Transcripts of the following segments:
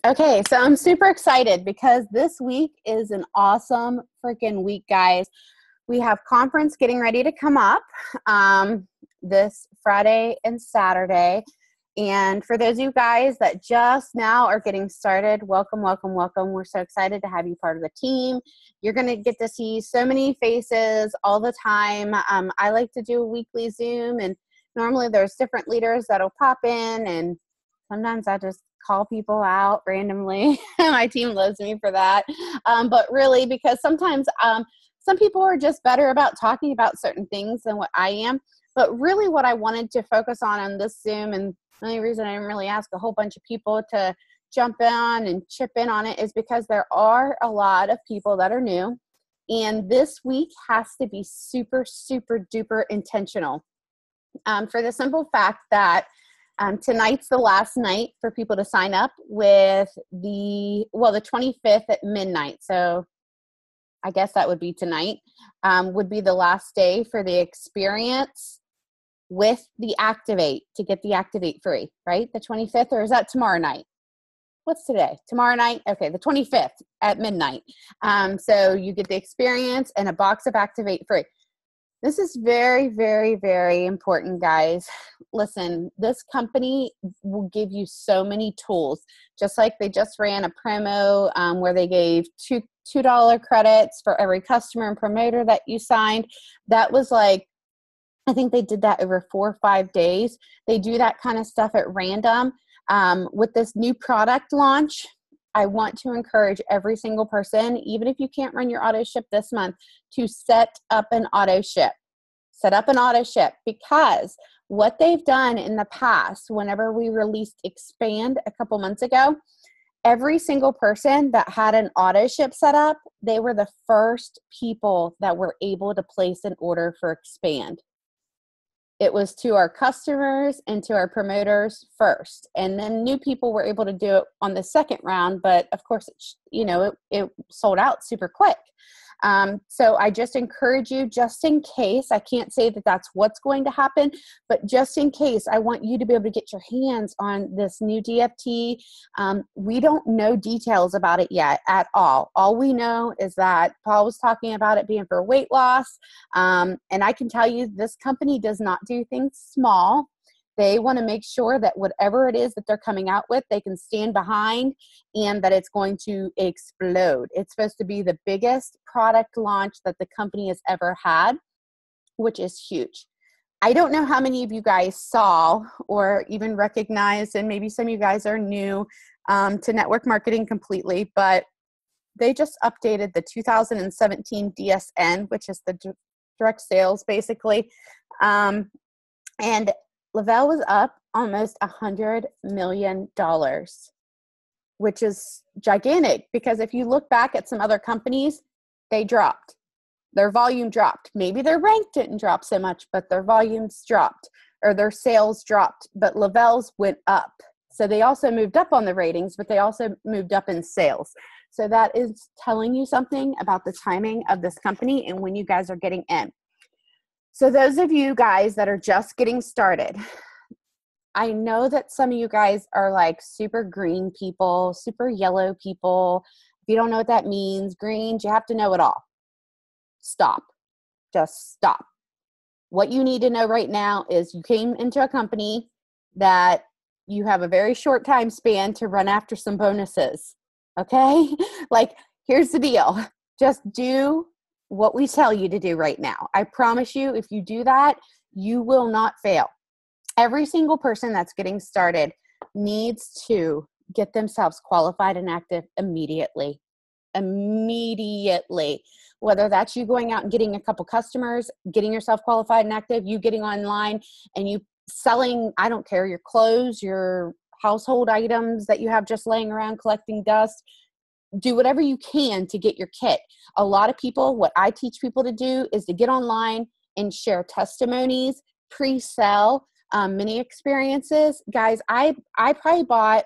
Okay, so I'm super excited because this week is an awesome freaking week, guys. We have conference getting ready to come up this Friday and Saturday. And for those of you guys that just now are getting started, welcome, welcome, welcome. We're so excited to have you part of the team. You're going to get to see so many faces all the time. I like to do a weekly Zoom, and normally there's different leaders that'll pop in, and sometimes I just call people out randomly. My team loves me for that. But really, because sometimes some people are just better about talking about certain things than what I am. But really what I wanted to focus on this Zoom, and the only reason I didn't really ask a whole bunch of people to jump on and chip in on it is because there are a lot of people that are new. And this week has to be super, super duper intentional for the simple fact that tonight's the last night for people to sign up with the 25th at midnight. So I guess that would be tonight, would be the last day for the experience with the Activate, to get the Activate free, right? The 25th, or is that tomorrow night? What's today? Tomorrow night? Okay, the 25th at midnight. So you get the experience and a box of Activate free. This is very, very, very important, guys. Listen, this company will give you so many tools, just like they just ran a promo where they gave $2 credits for every customer and promoter that you signed. That was like, I think they did that over 4 or 5 days. They do that kind of stuff at random. With this new product launch, I want to encourage every single person, even if you can't run your auto ship this month, to set up an auto ship. Set up an auto ship, because what they've done in the past, whenever we released Expand a couple months ago, every single person that had an auto ship set up, they were the first people that were able to place an order for Expand. It was to our customers and to our promoters first. And then new people were able to do it on the second round. But of course, it sold out super quick. So I just encourage you, just in case, I can't say that that's what's going to happen, but just in case, I want you to be able to get your hands on this new DFT. We don't know details about it yet at all. All we know is that Paul was talking about it being for weight loss. And I can tell you, this company does not do things small. They want to make sure that whatever it is that they're coming out with, they can stand behind, and that it's going to explode. It's supposed to be the biggest product launch that the company has ever had, which is huge. I don't know how many of you guys saw or even recognized, and maybe some of you guys are new to network marketing completely, but they just updated the 2017 DSN, which is the direct sales basically. And Lavelle was up almost $100 million, which is gigantic, because if you look back at some other companies, they dropped. Their volume dropped. Maybe their rank didn't drop so much, but their volumes dropped, or their sales dropped, but Lavelle's went up. So they also moved up on the ratings, but they also moved up in sales. So that is telling you something about the timing of this company and when you guys are getting in. So those of you guys that are just getting started, I know that some of you guys are like super green people, super yellow people. If you don't know what that means, greens, you have to know it all. Stop. Just stop. What you need to know right now is you came into a company that you have a very short time span to run after some bonuses. Okay? Like, here's the deal. Just do what we tell you to do right now. I promise you, if you do that, you will not fail. Every single person that's getting started needs to get themselves qualified and active immediately. Immediately. Whether that's you going out and getting a couple customers, getting yourself qualified and active, you getting online and you selling, I don't care, your clothes, your household items that you have just laying around collecting dust. Do whatever you can to get your kit. A lot of people, what I teach people to do is to get online and share testimonies, pre-sell, mini experiences. Guys, I probably bought,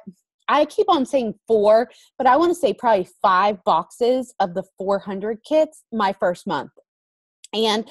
I keep on saying 4, but I want to say probably 5 boxes of the 400 kits my first month. And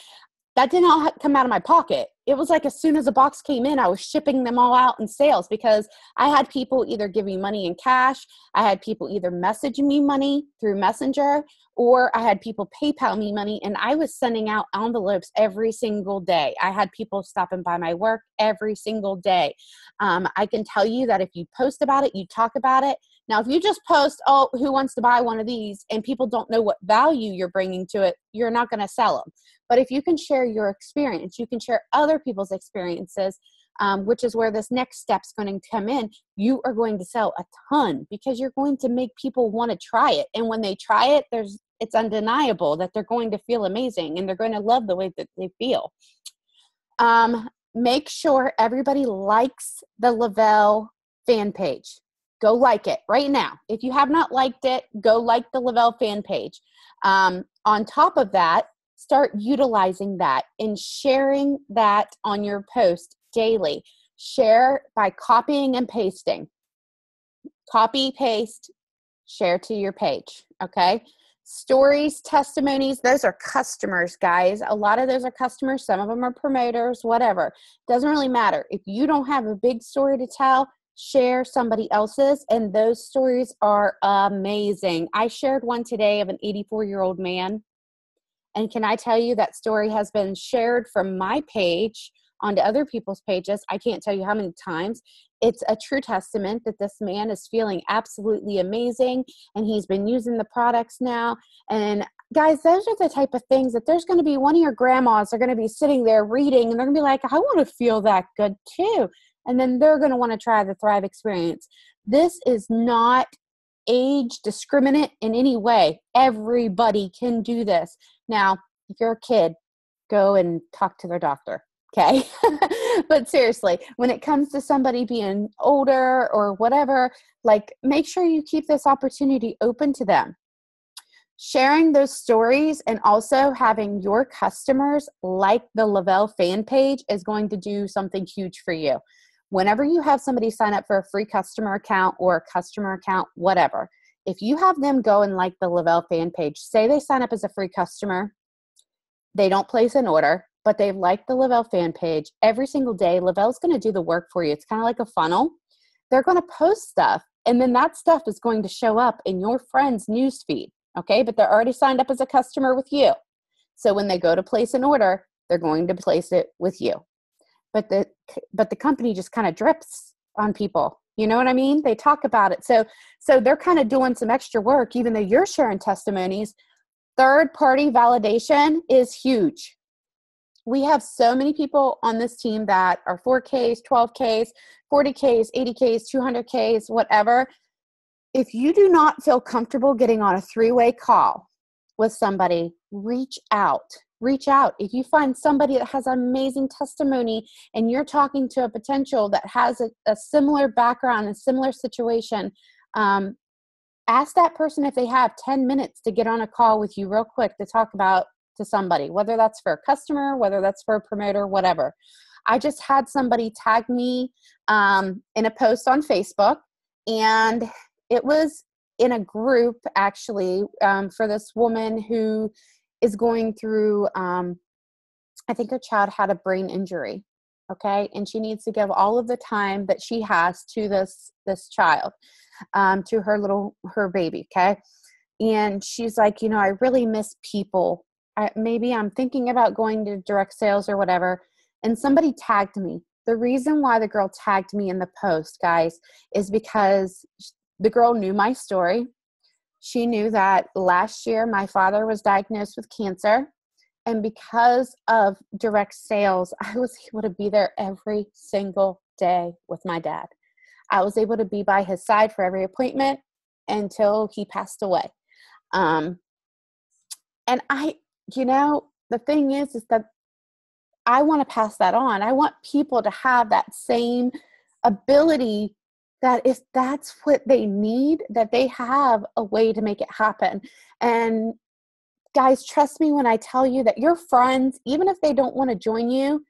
that did not come out of my pocket. It was like as soon as a box came in, I was shipping them all out in sales because I had people either give me money in cash. I had people either message me money through Messenger, or I had people PayPal me money, and I was sending out envelopes every single day. I had people stopping by my work every single day. I can tell you that if you post about it, you talk about it. Now, if you just post, oh, who wants to buy one of these, and people don't know what value you're bringing to it, you're not going to sell them. But if you can share your experience, you can share other people's experiences, which is where this next step's going to come in. You are going to sell a ton because you're going to make people want to try it. And when they try it, it's undeniable that they're going to feel amazing and they're going to love the way that they feel. Make sure everybody likes the Le-Vel fan page. Go like it right now. If you have not liked it, go like the Le-Vel fan page. On top of that, start utilizing that and sharing that on your post daily. Share by copying and pasting. Copy, paste, share to your page, okay? Stories, testimonies, those are customers, guys. A lot of those are customers. Some of them are promoters, whatever. Doesn't really matter. If you don't have a big story to tell, share somebody else's, and those stories are amazing. I shared one today of an 84-year-old man, and can I tell you that story has been shared from my page onto other people's pages. I can't tell you how many times. It's a true testament that this man is feeling absolutely amazing, and he's been using the products now. And guys, those are the type of things that there's going to be one of your grandmas are going to be sitting there reading, and they're going to be like, I want to feel that good too. And then they're going to want to try the Thrive experience. This is not age discriminate in any way. Everybody can do this. Now, if you're a kid, go and talk to their doctor. Okay. But seriously, when it comes to somebody being older or whatever, like, make sure you keep this opportunity open to them. Sharing those stories and also having your customers like the Le-Vel fan page is going to do something huge for you. Whenever you have somebody sign up for a free customer account or a customer account, whatever, if you have them go and like the Le-Vel fan page, say they sign up as a free customer, they don't place an order, but they've liked the Le-Vel fan page every single day. Le-Vel's going to do the work for you. It's kind of like a funnel. They're going to post stuff, and then that stuff is going to show up in your friend's newsfeed, okay? But they're already signed up as a customer with you. So when they go to place an order, they're going to place it with you. But the company just kind of drips on people. You know what I mean? They talk about it. So they're kind of doing some extra work, even though you're sharing testimonies. Third-party validation is huge. We have so many people on this team that are 4Ks, 12Ks, 40Ks, 80Ks, 200Ks, whatever. If you do not feel comfortable getting on a three-way call with somebody, reach out. Reach out. If you find somebody that has an amazing testimony and you're talking to a potential that has a similar background, a similar situation, ask that person if they have 10 minutes to get on a call with you real quick to talk about to somebody, whether that's for a customer, whether that's for a promoter, whatever. I just had somebody tag me in a post on Facebook, and it was in a group actually for this woman who is going through, I think her child had a brain injury, okay? And she needs to give all of the time that she has to this child, to her baby, okay? And she's like, I really miss people. Maybe I'm thinking about going to direct sales or whatever. And somebody tagged me. The reason why the girl tagged me in the post, guys, is because the girl knew my story. She knew that last year my father was diagnosed with cancer, and because of direct sales, I was able to be there every single day with my dad. I was able to be by his side for every appointment until he passed away. And the thing is that I want to pass that on. I want people to have that same ability, that if that's what they need, that they have a way to make it happen. And guys, trust me when I tell you that your friends, even if they don't want to join you,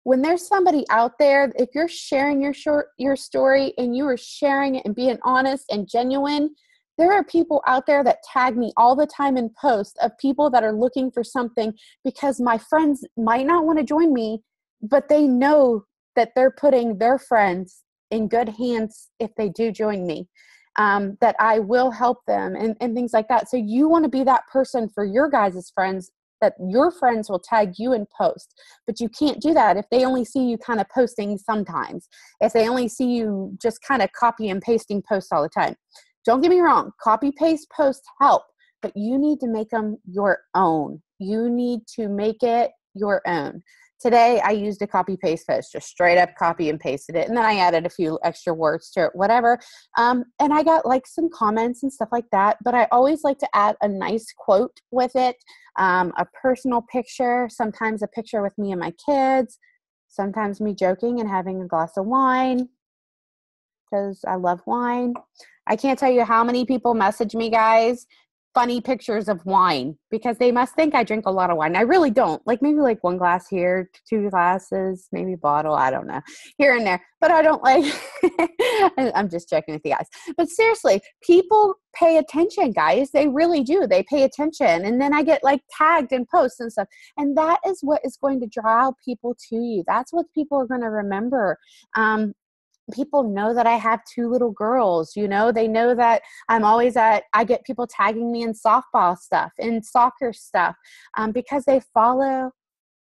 when there's somebody out there, if you're sharing your story and you are sharing it and being honest and genuine, There are people out there that tag me all the time in posts of people that are looking for something because my friends might not want to join me, but they know that they're putting their friends in good hands if they do join me, that I will help them and things like that. So you want to be that person for your guys' friends, that your friends will tag you and post, but you can't do that if they only see you kind of posting sometimes, if they only see you just kind of copy and pasting posts all the time. Don't get me wrong, copy paste posts help, but you need to make them your own. You need to make it your own. Today, I used a copy paste post, just straight up copy and pasted it. And then I added a few extra words to it, whatever. And I got like some comments and stuff like that. But I always like to add a nice quote with it, a personal picture, sometimes a picture with me and my kids, sometimes me joking and having a glass of wine because I love wine. I can't tell you how many people message me, guys, funny pictures of wine because they must think I drink a lot of wine. I really don't. Like maybe like one glass here, two glasses, maybe a bottle. I don't know, here and there. But I don't like, I'm just checking with you guys. But seriously, people pay attention, guys. They really do. They pay attention. And then I get like tagged in posts and stuff. And that is what is going to draw people to you. That's what people are going to remember. People know that I have two little girls, you know, they know that I get people tagging me in softball stuff, in soccer stuff, because they follow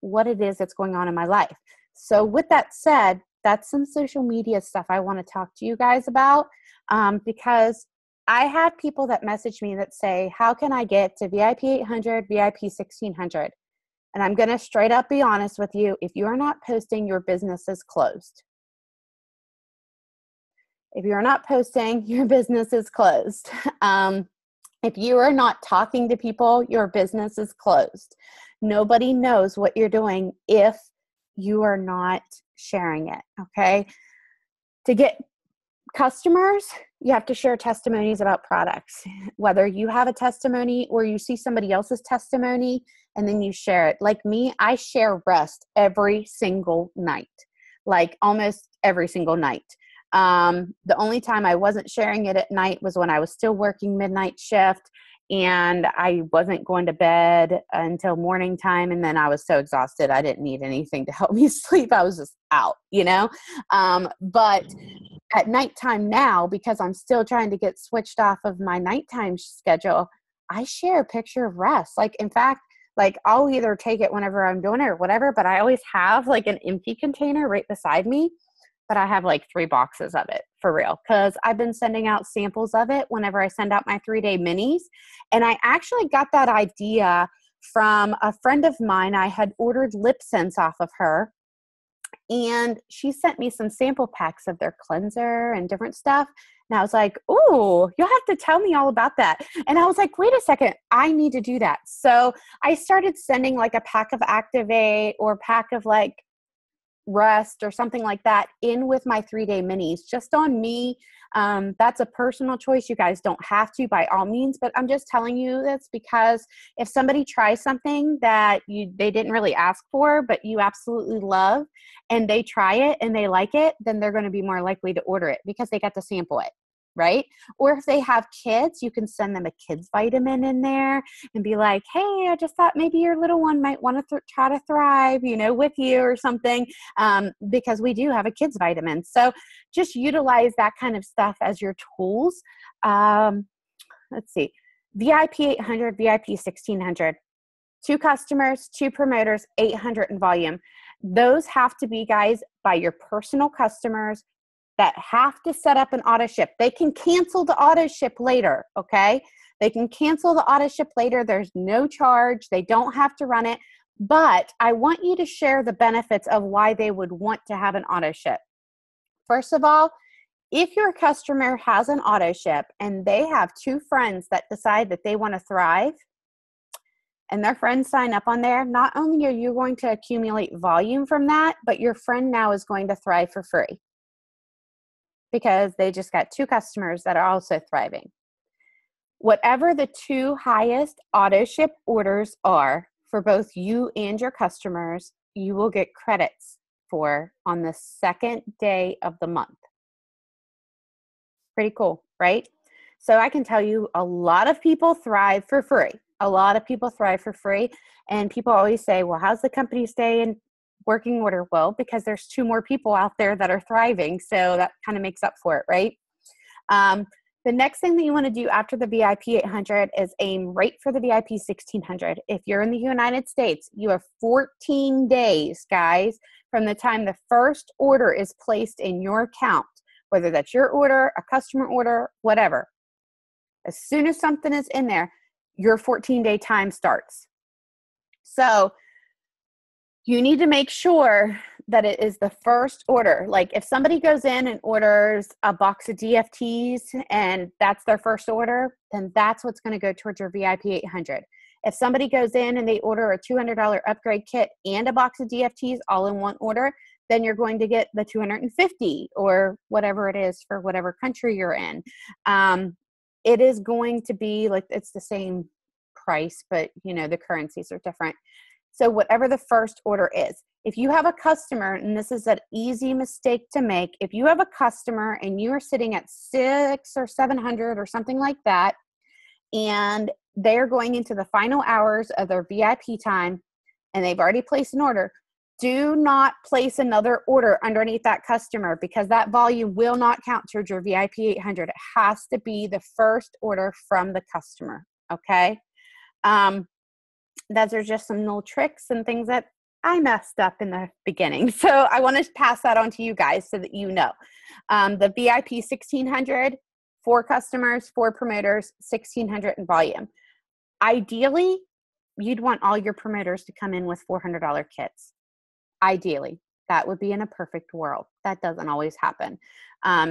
what it is that's going on in my life. So with that said, that's some social media stuff I want to talk to you guys about, because I have people that message me that say, how can I get to VIP 800, VIP 1600? And I'm going to straight up be honest with you. If you are not posting, your business is closed. If you're not posting, your business is closed. If you are not talking to people, your business is closed. Nobody knows what you're doing if you are not sharing it, okay? To get customers, you have to share testimonies about products. Whether you have a testimony or you see somebody else's testimony and then you share it. Like me, I share rest every single night, like almost every single night. The only time I wasn't sharing it at night was when I was still working midnight shift and I wasn't going to bed until morning time. And then I was so exhausted. I didn't need anything to help me sleep. I was just out, you know? But at nighttime now, because I'm still trying to get switched off of my nighttime schedule, I share a picture of rest. Like, in fact, like I'll either take it whenever I'm doing it or whatever, but I always have like an empty container right beside me. But I have like 3 boxes of it for real because I've been sending out samples of it whenever I send out my 3-day minis. And I actually got that idea from a friend of mine. I had ordered lip scents off of her and she sent me some sample packs of their cleanser and different stuff. And I was like, "Ooh, you'll have to tell me all about that." And I was like, "Wait a second, I need to do that." So I started sending like a pack of Activate or a pack of like rest or something like that in with my 3-day minis just on me. That's a personal choice. You guys don't have to by all means, but I'm just telling you this because if somebody tries something that they didn't really ask for, but you absolutely love and they try it and they like it, then they're going to be more likely to order it because they get to sample it. Right? Or if they have kids, you can send them a kids vitamin in there and be like, "Hey, I just thought maybe your little one might want to try to thrive, you know, with you or something," because we do have a kids vitamin. So just utilize that kind of stuff as your tools. Let's see, VIP 800, VIP 1600. 2 customers, 2 promoters, 800 in volume. Those have to be, guys, by your personal customers that have to set up an auto ship. They can cancel the auto ship later, okay? They can cancel the auto ship later. There's no charge. They don't have to run it. But I want you to share the benefits of why they would want to have an auto ship. First of all, if your customer has an auto ship and they have 2 friends that decide that they want to thrive and their friends sign up on there, not only are you going to accumulate volume from that, but your friend now is going to thrive for free, because they just got 2 customers that are also thriving. Whatever the 2 highest auto ship orders are for both you and your customers, you will get credits for on the 2nd day of the month. Pretty cool, right? So I can tell you a lot of people thrive for free. A lot of people thrive for free. And people always say, well, how's the company stay in working order? Well, because there's 2 more people out there that are thriving. So that kind of makes up for it, right? The next thing that you want to do after the VIP 800 is aim right for the VIP 1600. If you're in the United States, you have 14 days, guys, from the time the first order is placed in your account, whether that's your order, a customer order, whatever. As soon as something is in there, your 14-day time starts. So you need to make sure that it is the first order. Like if somebody goes in and orders a box of DFTs and that's their first order, then that's what's going to go towards your VIP 800. If somebody goes in and they order a $200 upgrade kit and a box of DFTs all in one order, then you're going to get the 250 or whatever it is for whatever country you're in. It is going to be like, it's the same price, but you know, the currencies are different. So whatever the first order is, if you have a customer, and this is an easy mistake to make, if you have a customer and you are sitting at 600 or 700 or something like that, and they're going into the final hours of their VIP time and they've already placed an order, do not place another order underneath that customer because that volume will not count towards your VIP 800. It has to be the first order from the customer, okay? Those are just some little tricks and things that I messed up in the beginning. So I want to pass that on to you guys so that you know. The VIP 1600, 4 customers, 4 promoters, 1600 in volume. Ideally, you'd want all your promoters to come in with $400 kits. Ideally, that would be in a perfect world. That doesn't always happen.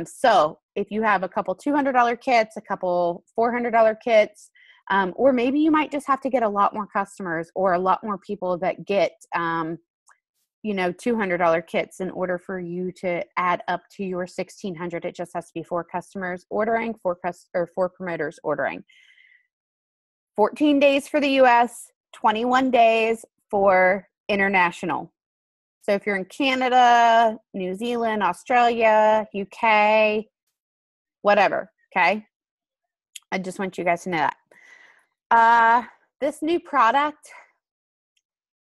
So if you have a couple $200 kits, a couple $400 kits, or maybe you might just have to get a lot more customers or a lot more people that get, $200 kits in order for you to add up to your 1600. It just has to be 4 customers ordering, 4 promoters ordering. 14 days for the US, 21 days for international. So if you're in Canada, New Zealand, Australia, UK, whatever, okay? I just want you guys to know that. This new product,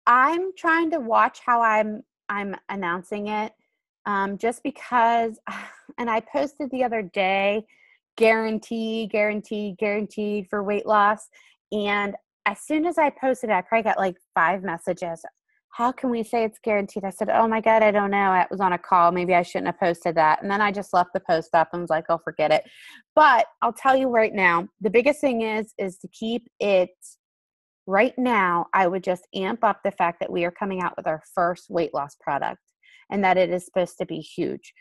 I'm trying to watch how I'm announcing it, just because, and I posted the other day, guaranteed for weight loss. And as soon as I posted it, I probably got like 5 messages. How can we say it's guaranteed? I said, oh my God, I don't know. I was on a call. Maybe I shouldn't have posted that. And then I just left the post up and was like, oh, forget it. But I'll tell you right now, the biggest thing is to keep it right now. I would just amp up the fact that we are coming out with our first weight loss product and that it is supposed to be huge.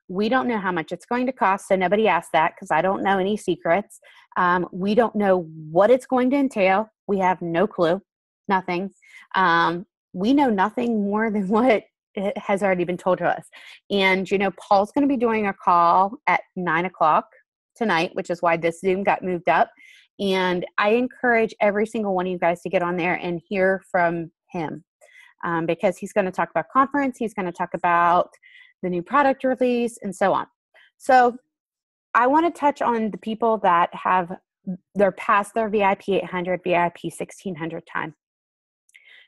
We don't know how much it's going to cost. So nobody asked that because I don't know any secrets. We don't know what it's going to entail. We have no clue, nothing. We know nothing more than what has already been told to us. And, Paul's going to be doing a call at 9:00 tonight, which is why this Zoom got moved up. And I encourage every single one of you guys to get on there and hear from him, because he's going to talk about conference. He's going to talk about the new product release and so on. So I want to touch on the people that they're past their VIP 800, VIP 1600 time,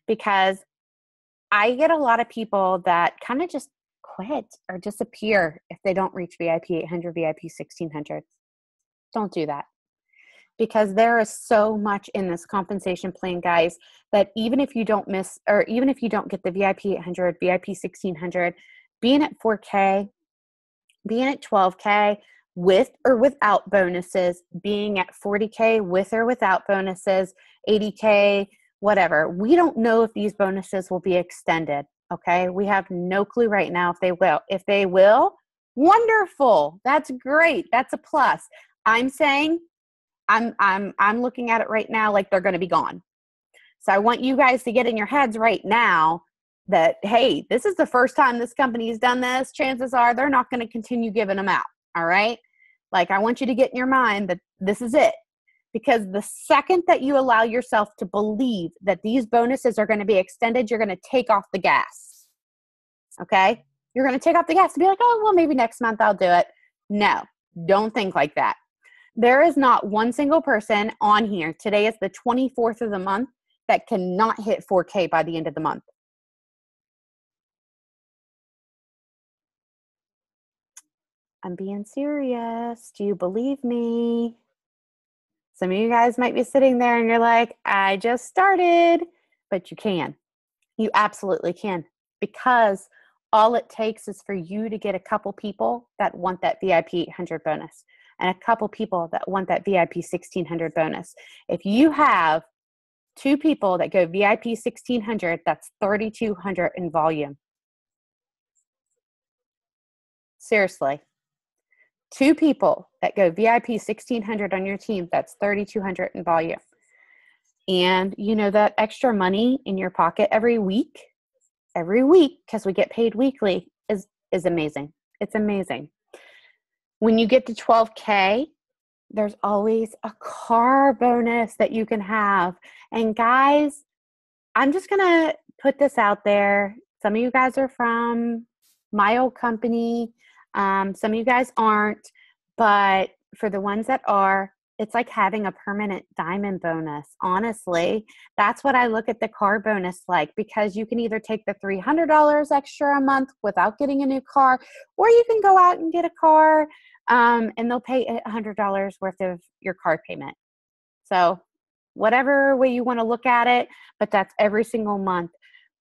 because I get a lot of people that kind of just quit or disappear if they don't reach VIP 800, VIP 1600. Don't do that, because there is so much in this compensation plan, guys, that even if you don't miss, or even if you don't get the VIP 800, VIP 1600, being at 4K, being at 12K, with or without bonuses, being at 40K with or without bonuses, 80K, whatever. We don't know if these bonuses will be extended. Okay. We have no clue right now if they will. If they will, wonderful. That's great. That's a plus. I'm saying I'm looking at it right now like they're going to be gone. So I want you guys to get in your heads right now that, hey, this is the first time this company's done this. Chances are they're not going to continue giving them out. All right. Like, I want you to get in your mind that this is it. Because the second that you allow yourself to believe that these bonuses are going to be extended, you're going to take off the gas. Okay? You're going to take off the gas and be like, oh, well, maybe next month I'll do it. No, don't think like that. There is not one single person on here. Today is the 24th of the month that cannot hit 4K by the end of the month. I'm being serious. Do you believe me? Some of you guys might be sitting there and you're like, I just started, but you can. You absolutely can, because all it takes is for you to get a couple people that want that VIP 800 bonus and a couple people that want that VIP 1600 bonus. If you have 2 people that go VIP 1600, that's 3,200 in volume. Seriously. 2 people that go VIP 1600 on your team, that's 3,200 in volume. And you know that extra money in your pocket every week, because we get paid weekly, is amazing. It's amazing. When you get to 12K, there's always a car bonus that you can have. And guys, I'm just going to put this out there. Some of you guys are from my old company. Some of you guys aren't. But for the ones that are, it's like having a permanent diamond bonus. Honestly, that's what I look at the car bonus like, because you can either take the $300 extra a month without getting a new car, or you can go out and get a car and they'll pay $100 worth of your car payment. So whatever way you want to look at it, but that's every single month.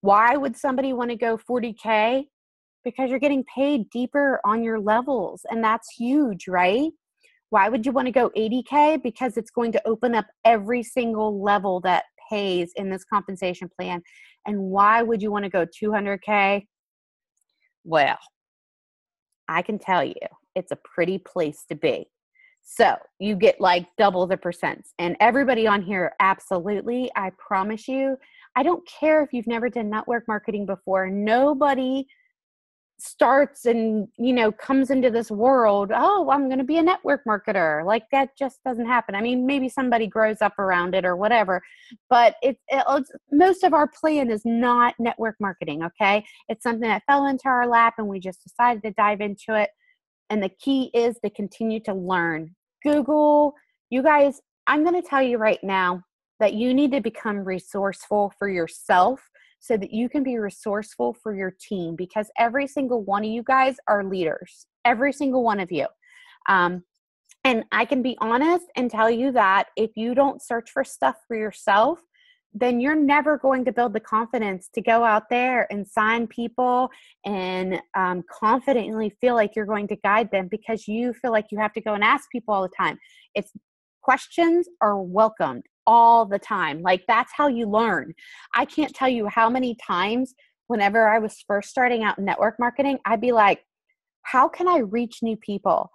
Why would somebody want to go 40K? Because you're getting paid deeper on your levels, and that's huge, right? Why would you want to go 80K? Because it's going to open up every single level that pays in this compensation plan. And why would you want to go 200K? Well, I can tell you, it's a pretty place to be. So you get like double the percents. And everybody on here, absolutely, I promise you, I don't care if you've never done network marketing before. Nobody starts and, comes into this world, oh, I'm going to be a network marketer. Like, that just doesn't happen. I mean, maybe somebody grows up around it or whatever, but it's most of our plan is not network marketing. Okay. It's something that fell into our lap and we just decided to dive into it. And the key is to continue to learn. Google, you guys, I'm going to tell you right now that you need to become resourceful for yourself so that you can be resourceful for your team, because every single one of you guys are leaders, every single one of you. And I can be honest and tell you that if you don't search for stuff for yourself, then you're never going to build the confidence to go out there and sign people and confidently feel like you're going to guide them, because you feel like you have to go and ask people all the time. It's questions are welcomed all the time. Like, that's how you learn. I can't tell you how many times whenever I was first starting out in network marketing, I'd be like, how can I reach new people?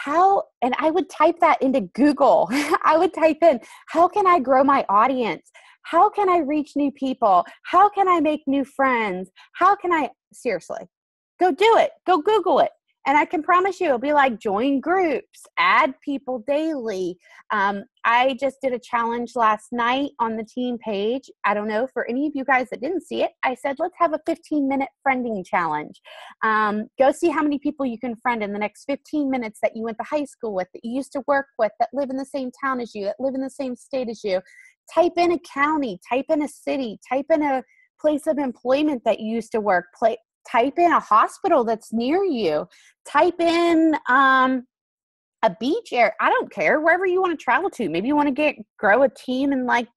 And I would type that into Google. I would type in, how can I grow my audience? How can I reach new people? How can I make new friends? Seriously, go do it. Go Google it. And I can promise you, it'll be like join groups, add people daily. I just did a challenge last night on the team page. I don't know, for any of you guys that didn't see it, I said, let's have a 15-minute friending challenge. Go see how many people you can friend in the next 15 minutes that you went to high school with, that you used to work with, that live in the same town as you, that live in the same state as you. Type in a county, type in a city, type in a place of employment that you used to work, type in a hospital that's near you, type in a beach area. I don't care, wherever you want to travel to. Maybe you want to grow a team in like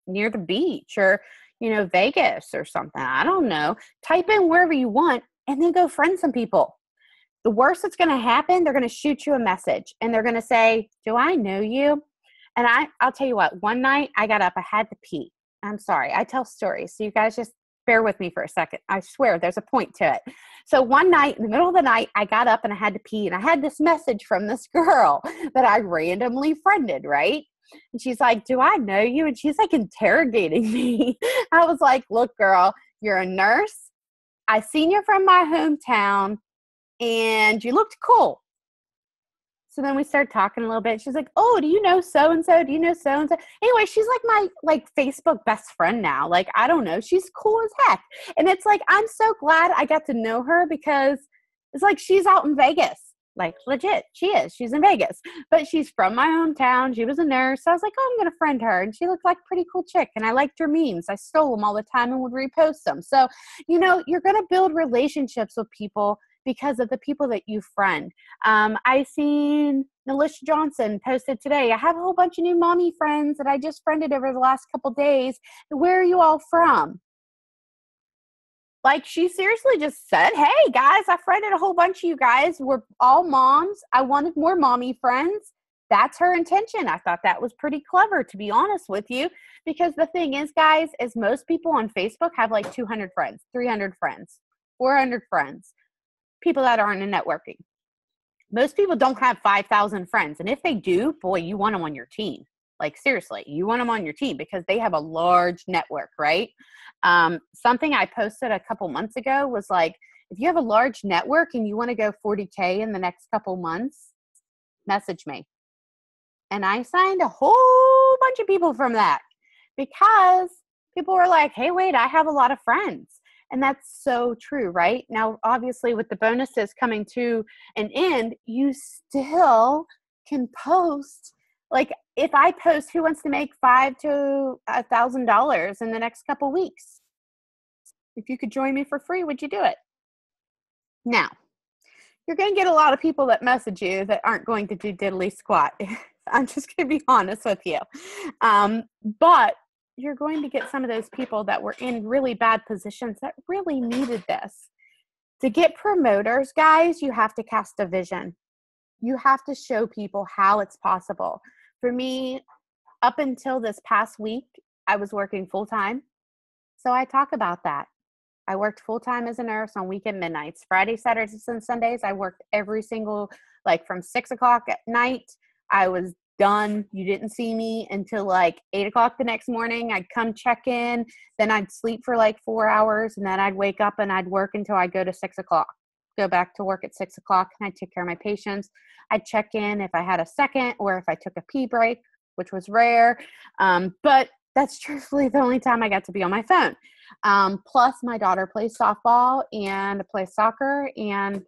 near the beach or, Vegas or something. I don't know. Type in wherever you want and then go friend some people. The worst that's going to happen, they're going to shoot you a message and they're going to say, do I know you? And I'll tell you what, one night I got up, I had to pee. I'm sorry. I tell stories. So you guys just bear with me for a second. I swear there's a point to it. So one night in the middle of the night, I got up and I had to pee, and I had this message from this girl that I randomly friended, right? And she's like, do I know you? And she's like interrogating me. I was like, look, girl, you're a nurse. I seen you from my hometown and you looked cool. So then we started talking a little bit. She's like, oh, do you know so-and-so? Do you know so-and-so? Anyway, she's like my Facebook best friend now. Like, I don't know. She's cool as heck. And it's like, I'm so glad I got to know her, because it's like she's out in Vegas Like legit, she is. She's in Vegas, but she's from my hometown. She was a nurse. So I was like, oh, I'm going to friend her. And she looked like a pretty cool chick. And I liked her memes. I stole them all the time and would repost them. So, you're going to build relationships with people because of the people that you friend. I seen Nalisha Johnson posted today. I have a whole bunch of new mommy friends that I just friended over the last couple days. Where are you all from? Like, she seriously just said, hey, guys, I friended a whole bunch of you guys. We're all moms. I wanted more mommy friends. That's her intention. I thought that was pretty clever, to be honest with you, because the thing is, guys, is most people on Facebook have like 200 friends, 300 friends, 400 friends, people that aren't in networking. Most people don't have 5,000 friends. And if they do, boy, you want them on your team. Like, seriously, you want them on your team because they have a large network, right? Something I posted a couple months ago was like, if you have a large network and you want to go 40K in the next couple months, message me. And I signed a whole bunch of people from that because people were like, hey, wait, I have a lot of friends. And that's so true, right? Now, obviously, with the bonuses coming to an end, you still can post. Like, if I post who wants to make $5,000 to $1,000 in the next couple weeks, if you could join me for free, would you do it? Now, you're going to get a lot of people that message you that aren't going to do diddly squat. I'm just going to be honest with you. But you're going to get some of those people that were in really bad positions that really needed this. To get promoters, guys, you have to cast a vision. You have to show people how it's possible. For me, up until this past week, I was working full-time. So I talk about that. I worked full-time as a nurse on weekend midnights. Friday, Saturdays, and Sundays, I worked every single, like from 6 o'clock at night. I was done. You didn't see me until like 8 o'clock the next morning. I'd come check in. Then I'd sleep for like 4 hours. And then I'd wake up and I'd work until I go to 6 o'clock. Go back to work at 6 o'clock and I'd take care of my patients. I'd check in if I had a second or if I took a pee break, which was rare. But that's truthfully the only time I got to be on my phone. Plus my daughter plays softball and plays soccer, and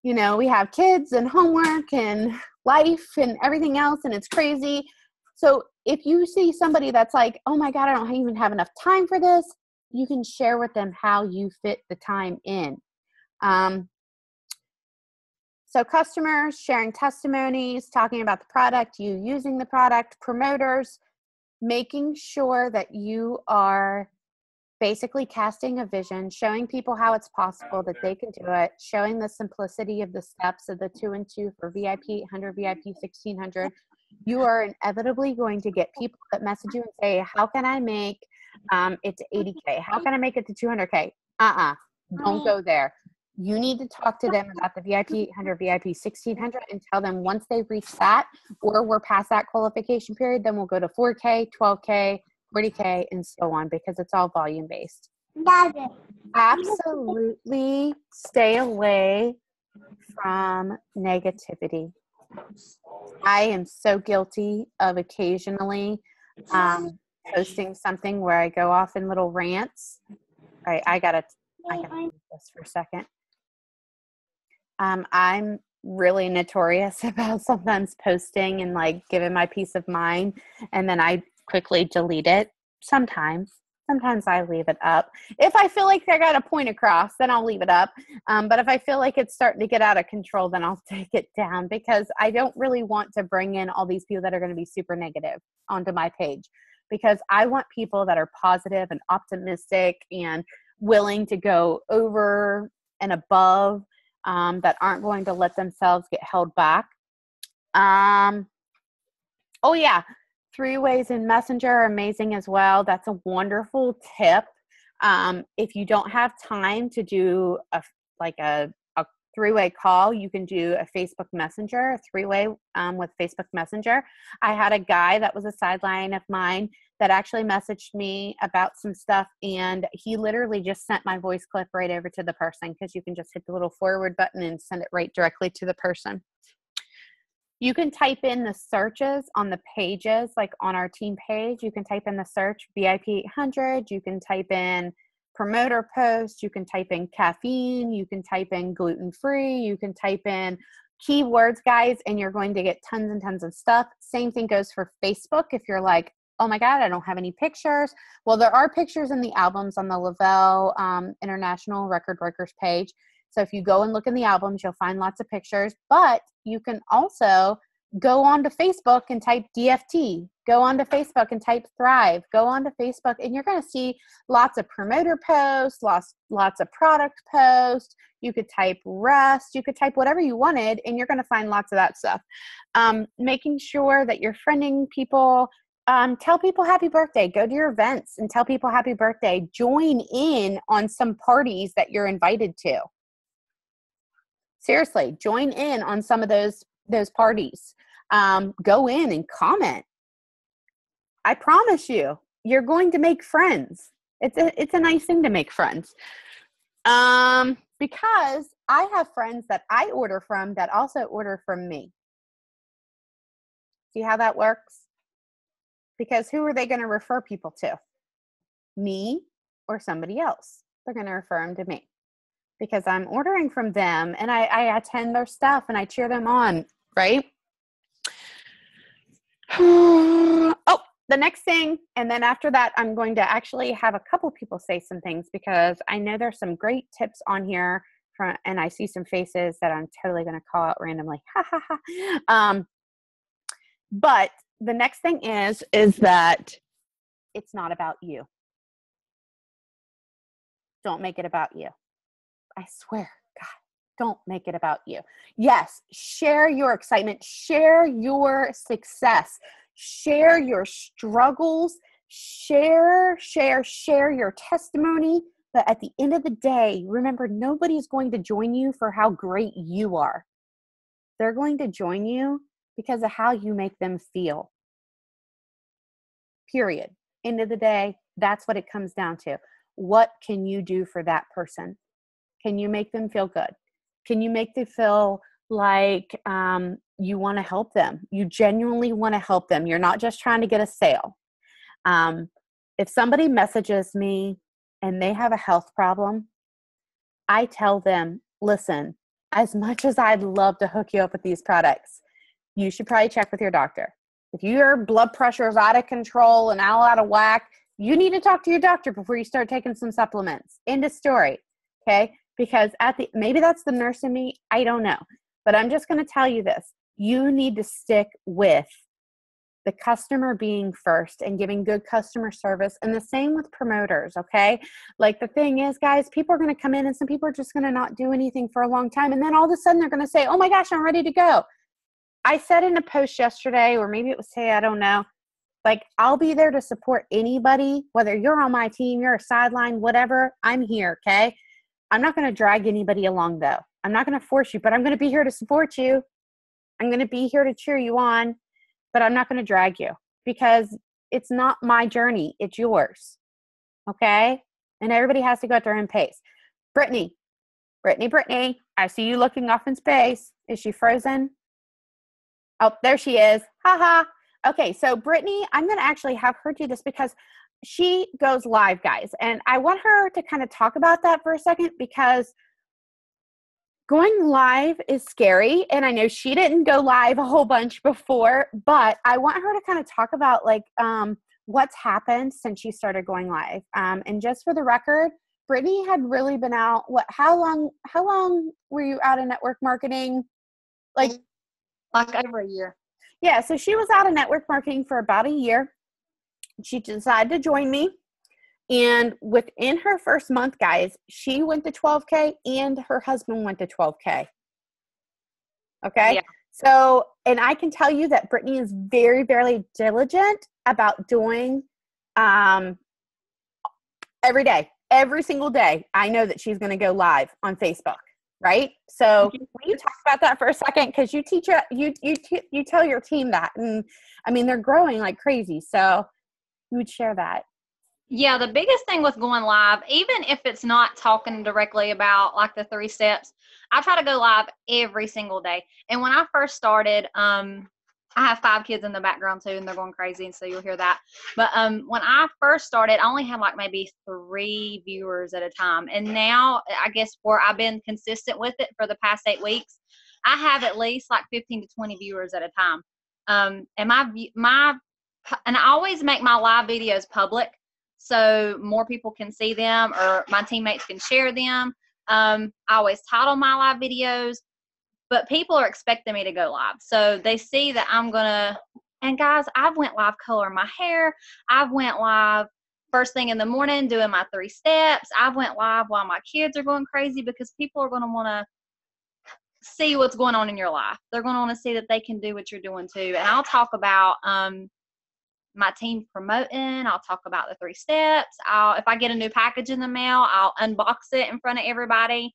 we have kids and homework and life and everything else, and it's crazy. So if you see somebody that's like, oh my God, I don't even have enough time for this, you can share with them how you fit the time in. So customers, sharing testimonies, talking about the product, you using the product, promoters, making sure that you are basically casting a vision, showing people how it's possible that they can do it, showing the simplicity of the steps of the 2 and 2 for VIP 800, VIP 1600. You are inevitably going to get people that message you and say, how can I make it to 80K? How can I make it to 200K? Don't go there. You need to talk to them about the VIP 800, VIP 1600 and tell them once they reach that, or we're past that qualification period, then we'll go to 4K, 12K, 40K, and so on, because it's all volume based. Absolutely stay away from negativity. I am so guilty of occasionally posting something where I go off in little rants. All right, I gotta do this for a second. I'm really notorious about sometimes posting and like giving my peace of mind, and then I quickly delete it. Sometimes I leave it up. If I feel like I got a point across, then I'll leave it up. But if I feel like it's starting to get out of control, then I'll take it down, because I don't really want to bring in all these people that are going to be super negative onto my page, because I want people that are positive and optimistic and willing to go over and above, that aren't going to let themselves get held back. Oh yeah, 3-ways in Messenger are amazing as well. That's a wonderful tip. If you don't have time to do a 3-way call, you can do a Facebook Messenger, a 3-way with Facebook Messenger. I had a guy that was a sideline of mine that actually messaged me about some stuff, and he literally just sent my voice clip right over to the person, because you can just hit the little forward button and send it right directly to the person. You can type in the searches on the pages, like on our team page. You can type in the search VIP 800. You can type in promoter post, you can type in caffeine, you can type in gluten-free, you can type in keywords, guys, and you're going to get tons and tons of stuff. Same thing goes for Facebook. If you're like, oh my God, I don't have any pictures. Well, there are pictures in the albums on the Lavelle International Record Breakers page. So if you go and look in the albums, you'll find lots of pictures, but you can also go onto Facebook and type DFT, go onto Facebook and type Thrive, go onto Facebook, and you're going to see lots of promoter posts, lots of product posts. You could type rest, you could type whatever you wanted, and you're going to find lots of that stuff. Making sure that you're friending people, tell people happy birthday, go to your events and tell people happy birthday, join in on some parties that you're invited to. Seriously, join in on some of those parties. Go in and comment. I promise you, you're going to make friends. It's a nice thing to make friends. Because I have friends that I order from that also order from me. See how that works? Because who are they going to refer people to? Me or somebody else? They're going to refer them to me because I'm ordering from them and I attend their stuff and I cheer them on, right? Oh, the next thing, and then after that, I'm going to actually have a couple people say some things because I know there's some great tips on here and I see some faces that I'm totally going to call out randomly. Ha ha ha. But the next thing is that it's not about you. Don't make it about you. I swear, God, don't make it about you. Yes, share your excitement, share your success, share your struggles, share your testimony. But at the end of the day, remember, nobody's going to join you for how great you are. They're going to join you because of how you make them feel. Period. End of the day, that's what it comes down to. What can you do for that person? Can you make them feel good? Can you make them feel like you want to help them? You genuinely want to help them. You're not just trying to get a sale. If somebody messages me and they have a health problem, I tell them, listen, as much as I'd love to hook you up with these products, you should probably check with your doctor. If your blood pressure is out of control and all out of whack, you need to talk to your doctor before you start taking some supplements. End of story. Okay? Because maybe that's the nurse in me. I don't know. But I'm just going to tell you this. You need to stick with the customer being first and giving good customer service. And the same with promoters, okay? Like the thing is, guys, people are going to come in and some people are just going to not do anything for a long time. And then all of a sudden they're going to say, oh my gosh, I'm ready to go. I said in a post yesterday, or maybe it was today, I don't know. Like, I'll be there to support anybody, whether you're on my team, you're a sideline, whatever, I'm here, okay? I'm not going to drag anybody along, though. I'm not going to force you, but I'm going to be here to support you. I'm going to be here to cheer you on, but I'm not going to drag you because it's not my journey. It's yours, okay? And everybody has to go at their own pace. Brittany, I see you looking off in space. Is she frozen? Oh, there she is. Ha ha. Okay, so Brittany, I'm going to actually have her do this because she goes live, guys. And I want her to kind of talk about that for a second because going live is scary. And I know she didn't go live a whole bunch before, but I want her to kind of talk about like what's happened since she started going live. And just for the record, Brittany had really been out. How long were you out of network marketing? Like over a year. Yeah, so she was out of network marketing for about a year. She decided to join me. And within her first month, guys, she went to 12K and her husband went to 12K. Okay? Yeah. So, and I can tell you that Brittany is very, very diligent about doing every day, every single day. I know that she's going to go live on Facebook. Right? So will you talk about that for a second? Because you teach you tell your team that, and I mean they're growing like crazy. So you would share that. Yeah, the biggest thing with going live, even if it's not talking directly about like the 3 steps, I try to go live every single day. And when I first started, I have 5 kids in the background too, and they're going crazy, and so you'll hear that. But when I first started, I only had like maybe 3 viewers at a time, and now I guess where I've been consistent with it for the past 8 weeks, I have at least like 15 to 20 viewers at a time. And and I always make my live videos public so more people can see them or my teammates can share them. I always title my live videos. But people are expecting me to go live. So they see that I'm going to, and guys, I've went live coloring my hair. I've went live first thing in the morning doing my 3 steps. I've went live while my kids are going crazy because people are going to want to see what's going on in your life. They're going to want to see that they can do what you're doing too. And I'll talk about my team promoting. I'll talk about the 3 steps. If I get a new package in the mail, I'll unbox it in front of everybody.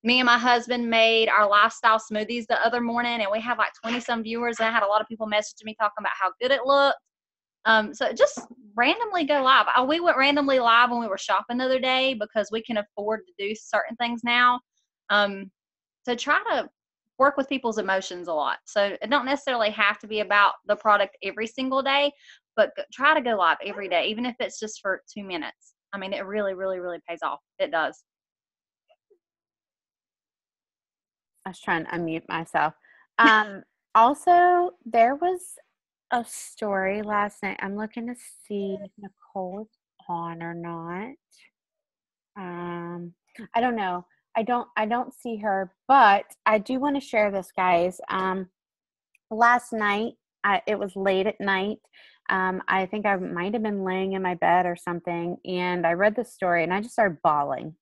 Me and my husband made our lifestyle smoothies the other morning, and we had like 20 some viewers, and I had a lot of people messaging me talking about how good it looked. So just randomly go live. We went randomly live when we were shopping the other day because we can afford to do certain things now. So try to work with people's emotions a lot. So it don't necessarily have to be about the product every single day, but try to go live every day, even if it's just for 2 minutes. I mean, it really, really, really pays off. It does. I was trying to unmute myself. Also, there was a story last night. I'm looking to see if Nicole is on or not. I don't know. I don't see her, but I do want to share this, guys. Last night, it was late at night. I think I might have been laying in my bed or something, and I read the story, and I just started bawling.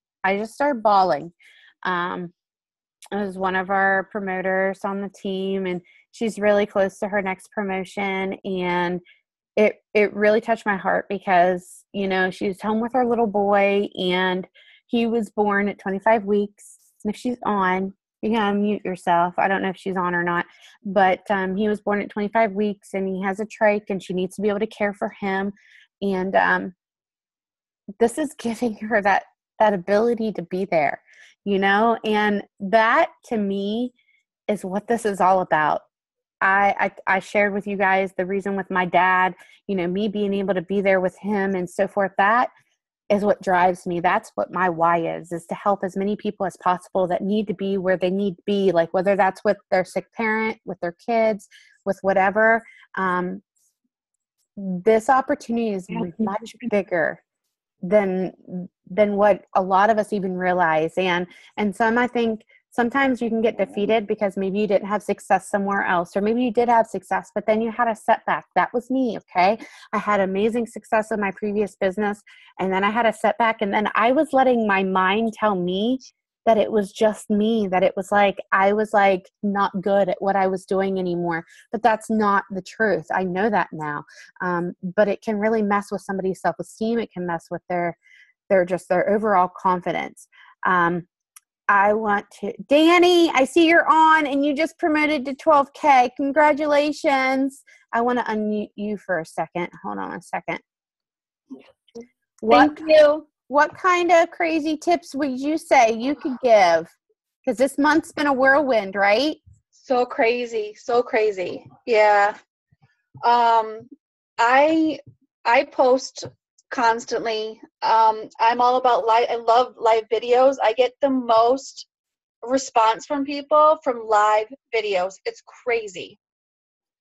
It was one of our promoters on the team, and she's really close to her next promotion. And it really touched my heart because, you know, she was home with her little boy, and he was born at 25 weeks. And if she's on, you can unmute yourself. I don't know if she's on or not, but he was born at 25 weeks, and he has a trach, and she needs to be able to care for him. And this is giving her that ability to be there, you know, and that to me is what this is all about. I shared with you guys the reason with my dad, you know, me being able to be there with him and so forth. That is what drives me. That's what my why is to help as many people as possible that need to be where they need to be, like whether that's with their sick parent, with their kids, with whatever. This opportunity is much bigger than what a lot of us even realize. And I think sometimes you can get defeated because maybe you didn't have success somewhere else, or maybe you did have success, but then you had a setback. That was me. Okay. I had amazing success in my previous business, and then I had a setback, and then I was letting my mind tell me that it was just me, that it was like, I was like not good at what I was doing anymore. But that's not the truth. I know that now. But it can really mess with somebody's self-esteem. It can mess with their overall confidence. I want to, Danny, I see you're on and you just promoted to 12K. Congratulations. I want to unmute you for a second. Hold on a second. Thank you. What kind of crazy tips would you say you could give? Because this month's been a whirlwind, right? So crazy. Yeah. I post constantly. I'm all about live. I love live videos. I get the most response from people from live videos. It's crazy.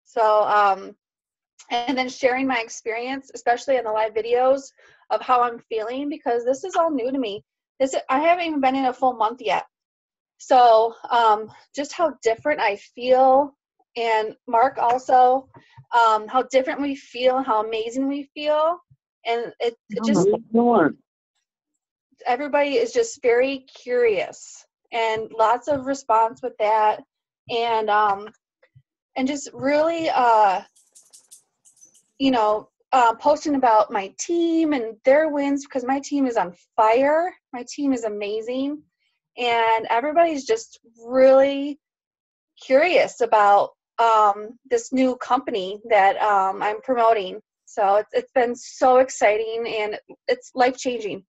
So, and then sharing my experience, especially in the live videos, of how I'm feeling, because this is all new to me. I haven't even been in a full month yet. So just how different I feel, and Mark also, how different we feel, how amazing we feel. And it just, everybody is just very curious, and lots of response with that. And just really, posting about my team and their wins, because my team is on fire. My team is amazing. And everybody's just really curious about this new company that I'm promoting. So it's been so exciting, and it's life-changing,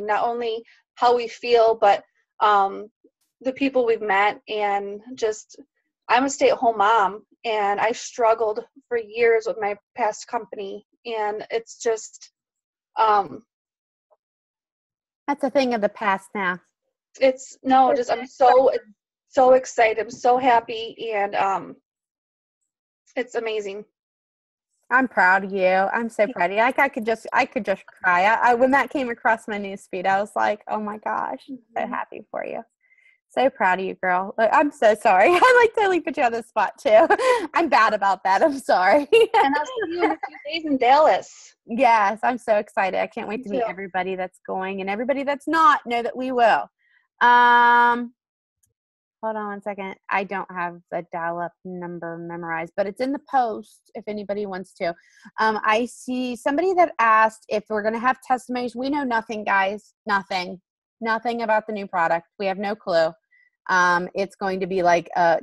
not only how we feel, but the people we've met, and just I'm a stay-at-home mom, and I struggled for years with my past company, and it's just, That's a thing of the past now. it's no, just I'm so excited. I'm so happy, and it's amazing. I'm proud of you. I'm so proud of you. Like I could just cry. I when that came across my news feed, I was like, oh my gosh, so happy for you. So proud of you, girl. Look, I'm so sorry. I like totally put you on the spot too. I'm bad about that. I'm sorry. And I'll see you in a few days in Dallas. Yes, I'm so excited. I can't wait to Me meet too. everybody that's going, and everybody that's not, know that we will. Um, Hold on one second. I don't have the dial-up number memorized, but it's in the post if anybody wants to. I see somebody that asked if we're going to have testimonies. We know nothing, guys. Nothing about the new product. We have no clue. It's going to be like I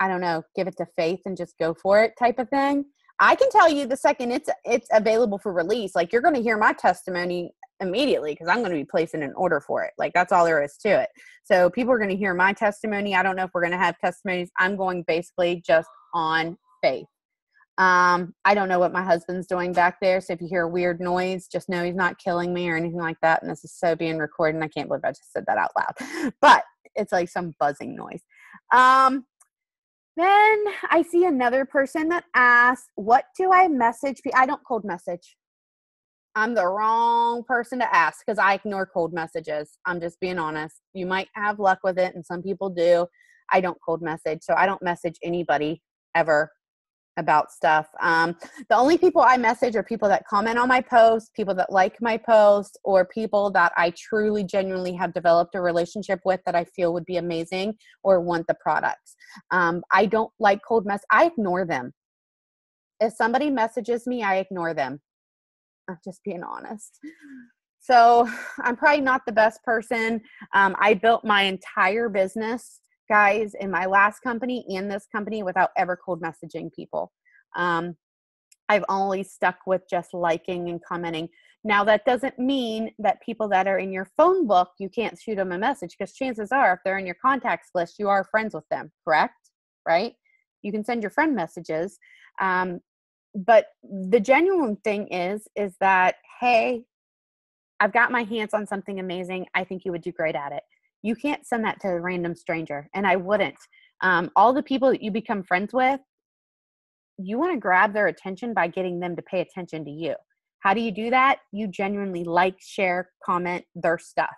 don't know, give it to faith and just go for it type of thing. I can tell you the second it's available for release, like you're going to hear my testimony immediately because I'm going to be placing an order for it. Like that's all there is to it. So people are going to hear my testimony. I don't know if we're going to have testimonies. I'm going basically just on faith. I don't know what my husband's doing back there. So if you hear a weird noise, just know he's not killing me or anything like that. And this is so being recorded. And I can't believe I just said that out loud, but it's like some buzzing noise. Then I see another person that asks, what do I message? I don't cold message. I'm the wrong person to ask because I ignore cold messages. I'm just being honest. You might have luck with it, and some people do. I don't cold message, so I don't message anybody ever about stuff. The only people I message are people that comment on my posts, people that like my posts, or people that I truly, genuinely have developed a relationship with that I feel would be amazing or want the products. I don't like cold mess. I ignore them. If somebody messages me, I ignore them. I'm just being honest. So I'm probably not the best person. I built my entire business, guys, in my last company and this company without ever cold messaging people. I've only stuck with just liking and commenting. Now, that doesn't mean that people that are in your phone book, you can't shoot them a message because chances are if they're in your contacts list, you are friends with them, correct? Right? You can send your friend messages. But the genuine thing is that, hey, I've got my hands on something amazing. I think you would do great at it. You can't send that to a random stranger, and I wouldn't. All the people that you become friends with, you want to grab their attention by getting them to pay attention to you. How do you do that? You genuinely like, share, comment their stuff.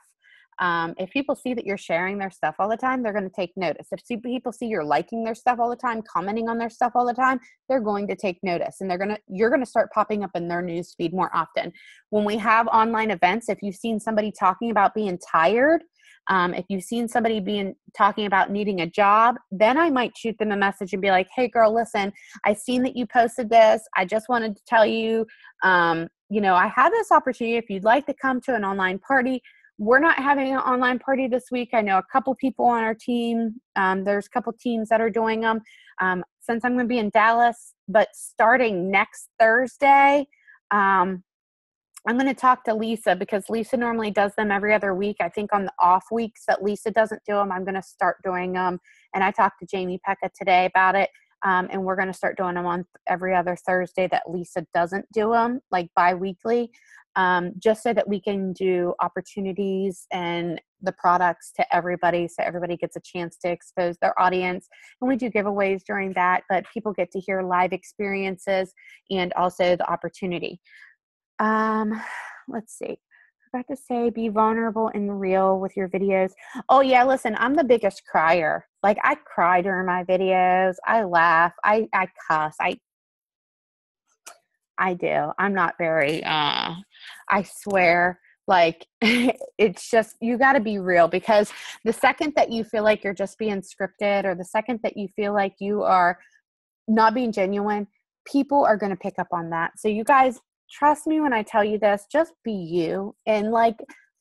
If people see that you're sharing their stuff all the time, they're going to take notice. If people see you're liking their stuff all the time, commenting on their stuff all the time, they're going to take notice, and you're going to start popping up in their news feed more often. When we have online events, if you've seen somebody talking about being tired, if you've seen somebody talking about needing a job, then I might shoot them a message and be like, hey girl, listen, I seen that you posted this. I just wanted to tell you, I have this opportunity. If you'd like to come to an online party, we're not having an online party this week. I know a couple people on our team. There's a couple teams that are doing them. Since I'm going to be in Dallas, but starting next Thursday, I'm going to talk to Lisa because Lisa normally does them every other week. I think on the off weeks that Lisa doesn't do them, I'm going to start doing them. And I talked to Jamie Pekka today about it. And we're going to start doing them on every other Thursday that Lisa doesn't do them, like bi-weekly, just so that we can do opportunities and the products to everybody so everybody gets a chance to expose their audience. And we do giveaways during that, but people get to hear live experiences and also the opportunity. Let's see. I forgot to say, be vulnerable and real with your videos. Oh yeah, listen, I'm the biggest crier. Like I cry during my videos. I laugh. I cuss. I do. I'm not very, I swear, like it's just, you got to be real because the second that you feel like you're just being scripted or the second that you feel like you are not being genuine, people are going to pick up on that. So you guys, trust me when I tell you this, just be you. And like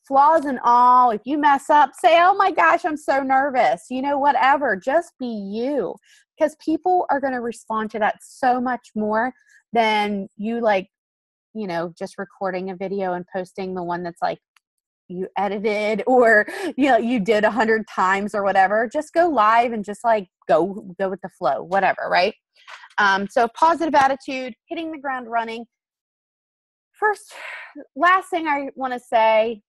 flaws and all, if you mess up, say, oh my gosh, I'm so nervous, whatever, just be you, because people are going to respond to that so much more than you just recording a video and posting the one that's like you edited or, you did 100 times or whatever. Just go live and just like go with the flow, whatever, right? So positive attitude, hitting the ground running. Last thing I want to say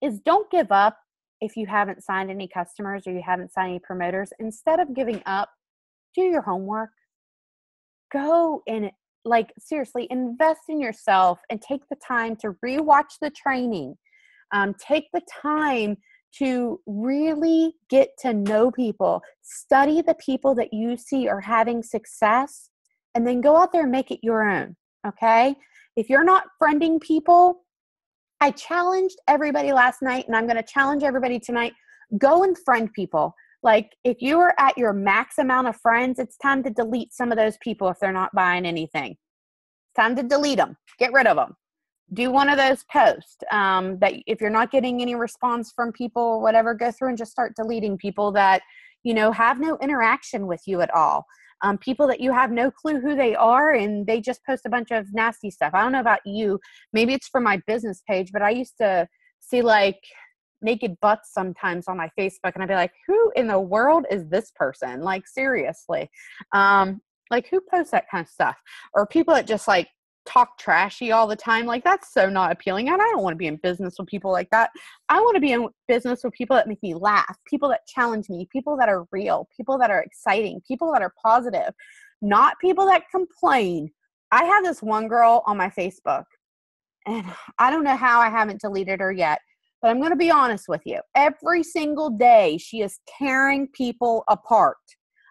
is don't give up if you haven't signed any customers or you haven't signed any promoters. Instead of giving up, do your homework. Go and seriously invest in yourself and take the time to rewatch the training. Take the time to really get to know people. Study the people that you see are having success, and then go out there and make it your own. Okay? If you're not friending people, I challenged everybody last night, and I'm going to challenge everybody tonight. Go and friend people. Like, if you are at your max amount of friends, it's time to delete some of those people if they're not buying anything. It's time to delete them. Get rid of them. Do one of those posts that if you're not getting any response from people or whatever, go through and just start deleting people that, have no interaction with you at all. People that you have no clue who they are, and they just post a bunch of nasty stuff. I don't know about you. Maybe it's for my business page, but I used to see like naked butts sometimes on my Facebook, and I'd be like, who in the world is this person? Like, seriously. Like, who posts that kind of stuff? Or people that just like talk trashy all the time. Like, that's so not appealing. And I don't want to be in business with people like that. I want to be in business with people that make me laugh, people that challenge me, people that are real, people that are exciting, people that are positive, not people that complain. I have this one girl on my Facebook, and I don't know how I haven't deleted her yet, but I'm going to be honest with you. Every single day, she is tearing people apart.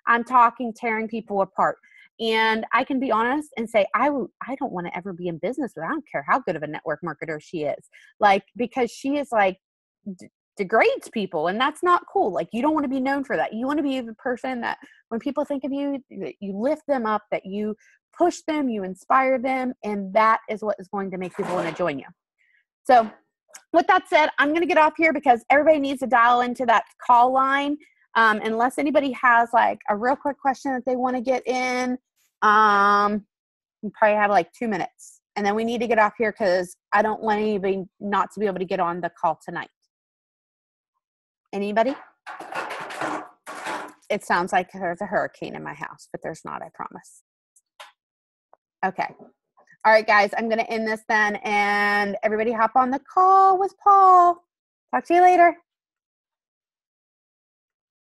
I'm talking tearing people apart. And I can be honest and say, I don't want to ever be in business with her. I don't care how good of a network marketer she is. Like, because she is like, degrades people, and that's not cool. Like, you don't want to be known for that. You want to be the person that when people think of you, you lift them up, that you push them, you inspire them, and that is what is going to make people want to join you. So with that said, I'm going to get off here because everybody needs to dial into that call line. Unless anybody has like a real quick question that they want to get in, we probably have like 2 minutes, and then we need to get off here because I don't want anybody not to be able to get on the call tonight. Anybody? It sounds like there's a hurricane in my house, but there's not, I promise. Okay. All right, guys, I'm going to end this then, and everybody hop on the call with Paul. Talk to you later.